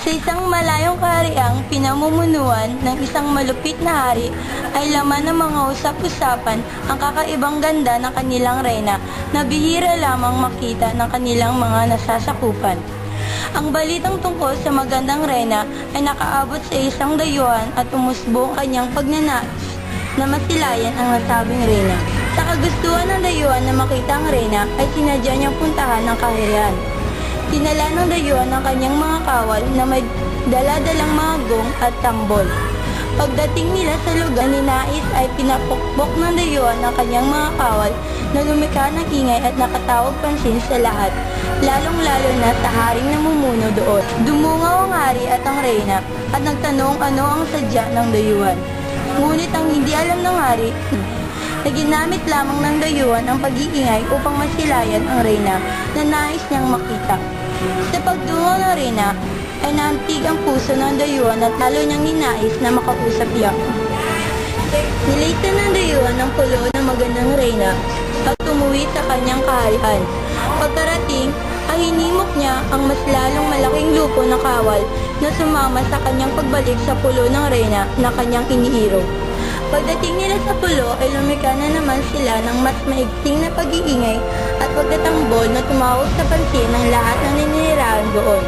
Sa isang malayong kahariang pinamumunuan ng isang malupit na hari ay laman ng mga usap-usapan ang kakaibang ganda ng kanilang reyna na bihira lamang makita ng kanilang mga nasasakupan. Ang balitang tungkol sa magandang reyna ay nakaabot sa isang dayuhan at umusbo ang kanyang pagnanais na masilayan ang nasabing reyna. Sa kagustuhan ng dayuhan na makita ang reyna ay sinadya niyang puntahan ng kaharian. Dinala ng dayuhan ang kanyang mga kawal na may dala-dalang mga gong at tambol. Pagdating nila sa lugar ni Nais ay pinapukpok ng dayuhan ang kanyang mga kawal na lumikha ng ingay at nakatawag pansin sa lahat, lalong-lalo na sa haring namumuno doon. Dumungaw ang hari at ang reyna at nagtanong ano ang sadya ng dayuhan. Ngunit ang hindi alam ng hari na ginamit lamang ng dayuhan ang pag-iingay upang masilayan ang reyna na nais niyang makita. Sa pagdungaw ng reyna ay naantig ang puso ng dayuhan at lalo niyang ninais na makausap siya. Nilitan ng dayuhan ang pulo ng magandang reyna at tumuwi sa kanyang kaharian. Pagkarating, ay hinimok niya ang mas lalong malaking lupo na kawal na sumama sa kanyang pagbalik sa pulo ng reyna na kanyang iniirog. Pagdating nila sa pulo ay lumikha na naman sila ng mas maigting na pag-iingay at pagtatambol na tumawag sa pansin ng lahat ng naninirahan doon.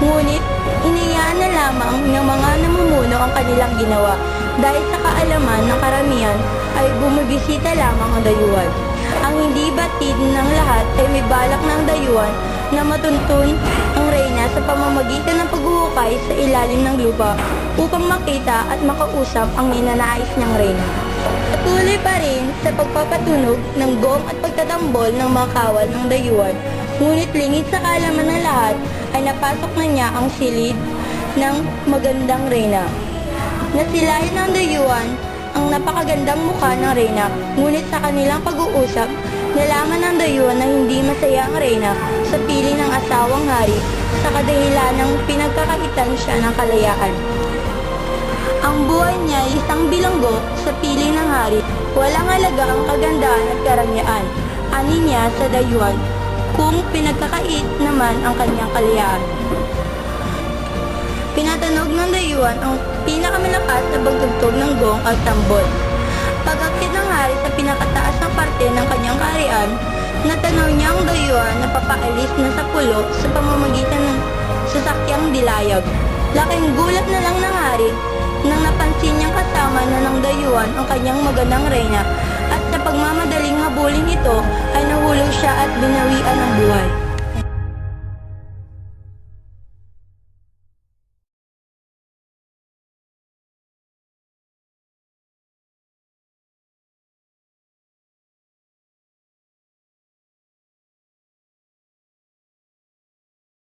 Ngunit, iniyaan na lamang ng mga namumuno ang kanilang ginawa dahil sa kaalaman ng karamihan ay bumibisita lamang ang dayuhan. Ang hindi batid ng lahat ay may balak ng dayuhan na matuntun ang reyna sa pamamagitan ng paghuhukay sa ilalim ng lupa upang makita at makausap ang ninanais niyang reyna. Patuloy pa rin sa pagpapatunog ng gong at pagtatambol ng mga kawal ng dayuhan, ngunit lingid sa kaalaman ng lahat ay napasok na niya ang silid ng magandang reyna. Nasilayan ng dayuhan ang napakagandang mukha ng reyna, ngunit sa kanilang pag-uusap, nalaman ng dayuhan na hindi masaya ang reyna sa piling ng asawang hari sa kadahilan ng pinagkakaitan siya ng kalayaan. Ang buhay niya ay isang bilanggo sa piling ng hari, walang halaga ang kagandahan at karangyaan, ani niya sa dayuhan, kung pinagkakait naman ang kanyang kalayaan. Pinatanog ng dayuhan ang pinakamalakas na pagtugtog ng gong at tambol. Pag-akit ng hari sa pinakataas na parte ng kanyang kaharian, natanaw niya ang dayuhan na papaalis na sa pulo sa pamamagitan ng sasakyang dilayag. Laking gulat na lang ng hari nang napansin niyang kasama na ng dayuhan ang kanyang magandang reyna at sa pagmamadaling habulin ito ay nahulog siya at binawian ng buhay.